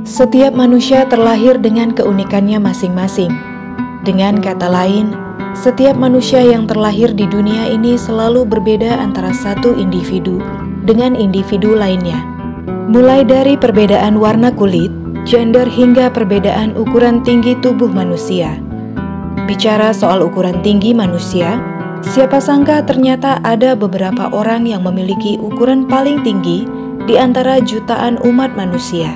Setiap manusia terlahir dengan keunikannya masing-masing. Dengan kata lain, setiap manusia yang terlahir di dunia ini selalu berbeda antara satu individu dengan individu lainnya. Mulai dari perbedaan warna kulit, gender hingga perbedaan ukuran tinggi tubuh manusia. Bicara soal ukuran tinggi manusia, siapa sangka ternyata ada beberapa orang yang memiliki ukuran paling tinggi di antara jutaan umat manusia.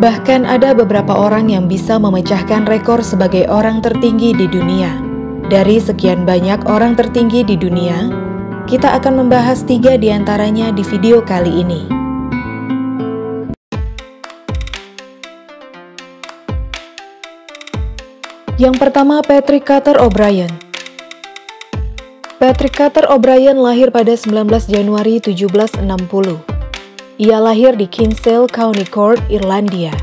Bahkan ada beberapa orang yang bisa memecahkan rekor sebagai orang tertinggi di dunia. Dari sekian banyak orang tertinggi di dunia, kita akan membahas 3 di antaranya di video kali ini. Yang pertama, Patrick Carter O'Brien. Patrick Carter O'Brien lahir pada 19 Januari 1760. Ia lahir di Kinsale, County Cork, Irlandia.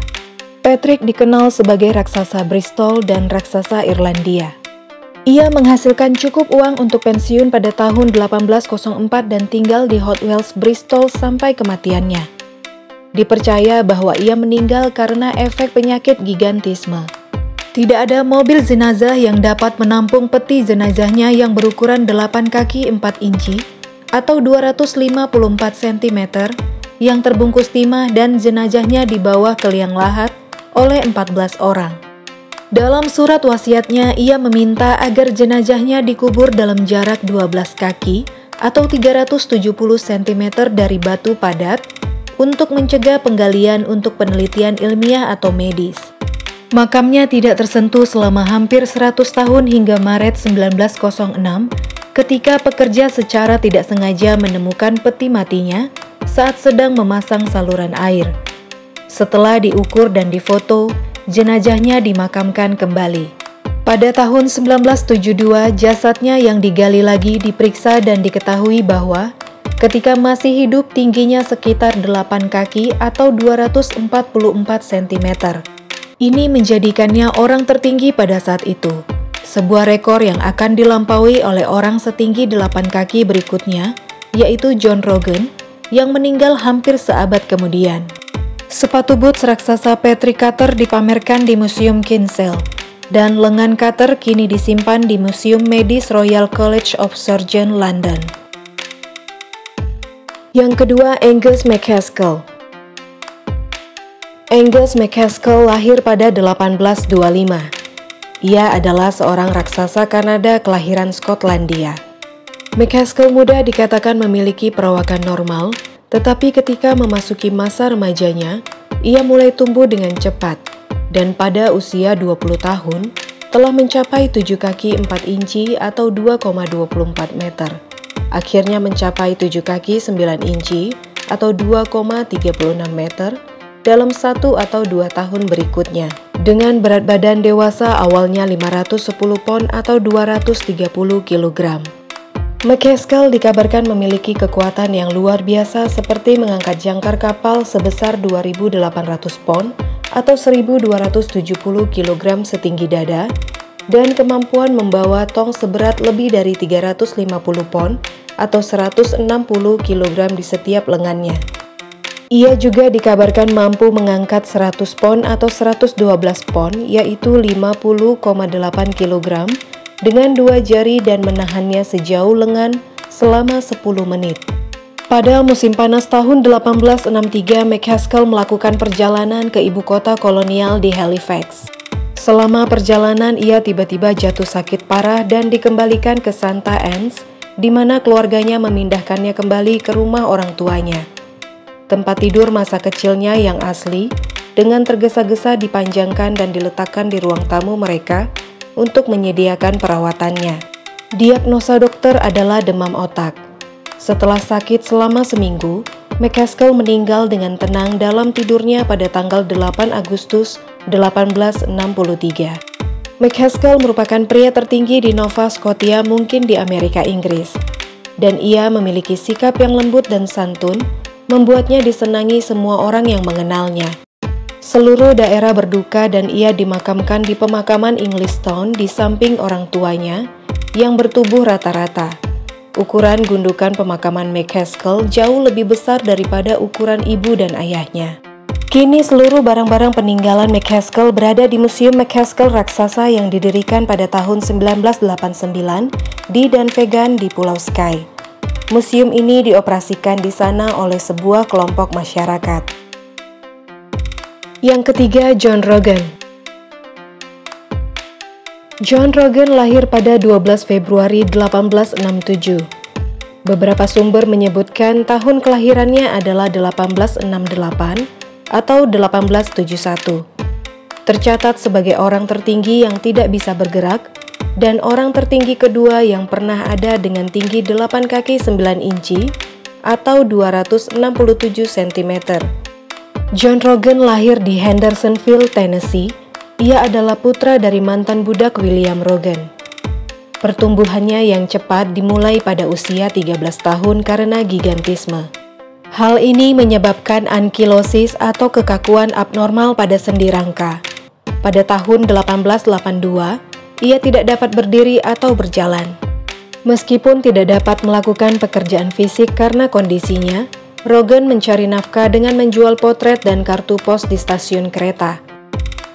Patrick dikenal sebagai raksasa Bristol dan raksasa Irlandia. Ia menghasilkan cukup uang untuk pensiun pada tahun 1804 dan tinggal di Hot Wells, Bristol sampai kematiannya. Dipercaya bahwa ia meninggal karena efek penyakit gigantisme. Tidak ada mobil jenazah yang dapat menampung peti jenazahnya yang berukuran 8 kaki 4 inci atau 254 cm yang terbungkus timah dan jenazahnya dibawa ke liang lahat oleh 14 orang. Dalam surat wasiatnya, ia meminta agar jenazahnya dikubur dalam jarak 12 kaki atau 370 cm dari batu padat untuk mencegah penggalian untuk penelitian ilmiah atau medis. Makamnya tidak tersentuh selama hampir 100 tahun hingga Maret 1906 ketika pekerja secara tidak sengaja menemukan peti matinya saat sedang memasang saluran air. Setelah diukur dan difoto, jenazahnya dimakamkan kembali. Pada tahun 1972, jasadnya yang digali lagi diperiksa dan diketahui bahwa ketika masih hidup tingginya sekitar 8 kaki atau 244 cm. Ini menjadikannya orang tertinggi pada saat itu. Sebuah rekor yang akan dilampaui oleh orang setinggi 8 kaki berikutnya, yaitu John Rogan, yang meninggal hampir seabad kemudian. Sepatu boots raksasa Patrick Carter dipamerkan di Museum Kinsale, dan lengan Carter kini disimpan di Museum Medis Royal College of Surgeons, London. Yang kedua, Angus MacAskill. Angus MacAskill lahir pada 1825. Ia adalah seorang raksasa Kanada kelahiran Skotlandia. MacAskill muda dikatakan memiliki perawakan normal, tetapi ketika memasuki masa remajanya, ia mulai tumbuh dengan cepat, dan pada usia 20 tahun, telah mencapai 7 kaki 4 inci atau 2,24 meter. Akhirnya mencapai 7 kaki 9 inci atau 2,36 meter dalam 1 atau 2 tahun berikutnya. Dengan berat badan dewasa awalnya 510 pon atau 230 kg. MacAskill dikabarkan memiliki kekuatan yang luar biasa seperti mengangkat jangkar kapal sebesar 2.800 pon atau 1.270 kg setinggi dada dan kemampuan membawa tong seberat lebih dari 350 pon atau 160 kg di setiap lengannya. Ia juga dikabarkan mampu mengangkat 100 pon atau 112 pon yaitu 50,8 kg dengan 2 jari dan menahannya sejauh lengan selama 10 menit. Pada musim panas tahun 1863, MacAskill melakukan perjalanan ke ibu kota kolonial di Halifax. Selama perjalanan, ia tiba-tiba jatuh sakit parah dan dikembalikan ke Santa Anne's, di mana keluarganya memindahkannya kembali ke rumah orang tuanya. Tempat tidur masa kecilnya yang asli, dengan tergesa-gesa dipanjangkan dan diletakkan di ruang tamu mereka, untuk menyediakan perawatannya. Diagnosa dokter adalah demam otak. Setelah sakit selama seminggu, MacAskill meninggal dengan tenang dalam tidurnya pada tanggal 8 Agustus 1863. MacAskill merupakan pria tertinggi di Nova Scotia mungkin di Amerika Inggris, dan ia memiliki sikap yang lembut dan santun, membuatnya disenangi semua orang yang mengenalnya. Seluruh daerah berduka dan ia dimakamkan di pemakaman Englishtown di samping orang tuanya yang bertubuh rata-rata. Ukuran gundukan pemakaman MacAskill jauh lebih besar daripada ukuran ibu dan ayahnya. Kini seluruh barang-barang peninggalan McCaskill berada di Museum McCaskill Raksasa yang didirikan pada tahun 1989 di Dunvegan di Pulau Skye. Museum ini dioperasikan di sana oleh sebuah kelompok masyarakat. Yang ketiga, John Rogan. John Rogan lahir pada 12 Februari 1867. Beberapa sumber menyebutkan tahun kelahirannya adalah 1868 atau 1871. Tercatat sebagai orang tertinggi yang tidak bisa bergerak dan orang tertinggi kedua yang pernah ada dengan tinggi 8 kaki 9 inci atau 267 cm. John Rogan lahir di Hendersonville, Tennessee. Ia adalah putra dari mantan budak William Rogan. Pertumbuhannya yang cepat dimulai pada usia 13 tahun karena gigantisme. Hal ini menyebabkan ankilosis atau kekakuan abnormal pada sendi rangka. Pada tahun 1882, ia tidak dapat berdiri atau berjalan. Meskipun tidak dapat melakukan pekerjaan fisik karena kondisinya, Rogan mencari nafkah dengan menjual potret dan kartu pos di stasiun kereta.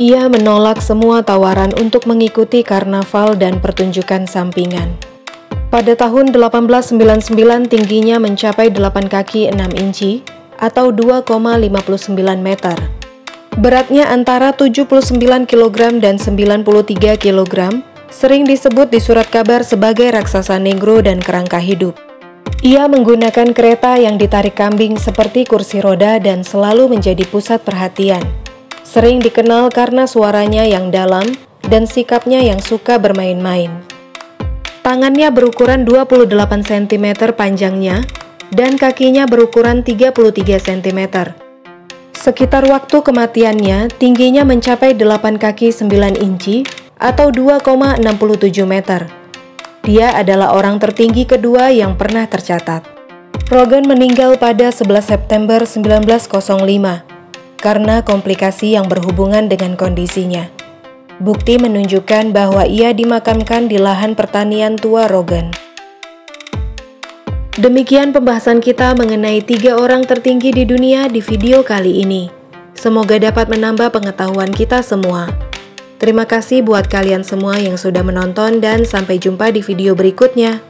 Ia menolak semua tawaran untuk mengikuti karnaval dan pertunjukan sampingan. Pada tahun 1899 tingginya mencapai 8 kaki 6 inci atau 2,59 meter. Beratnya antara 79 kg dan 93 kg, sering disebut di surat kabar sebagai raksasa negro dan kerangka hidup. Ia menggunakan kereta yang ditarik kambing seperti kursi roda dan selalu menjadi pusat perhatian. Sering dikenal karena suaranya yang dalam dan sikapnya yang suka bermain-main. Tangannya berukuran 28 cm panjangnya dan kakinya berukuran 33 cm. Sekitar waktu kematiannya, tingginya mencapai 8 kaki 9 inci atau 2,67 meter. Dia adalah orang tertinggi kedua yang pernah tercatat. Rogan meninggal pada 11 September 1905 karena komplikasi yang berhubungan dengan kondisinya. Bukti menunjukkan bahwa ia dimakamkan di lahan pertanian tua Rogan. Demikian pembahasan kita mengenai 3 orang tertinggi di dunia di video kali ini. Semoga dapat menambah pengetahuan kita semua. Terima kasih buat kalian semua yang sudah menonton dan sampai jumpa di video berikutnya.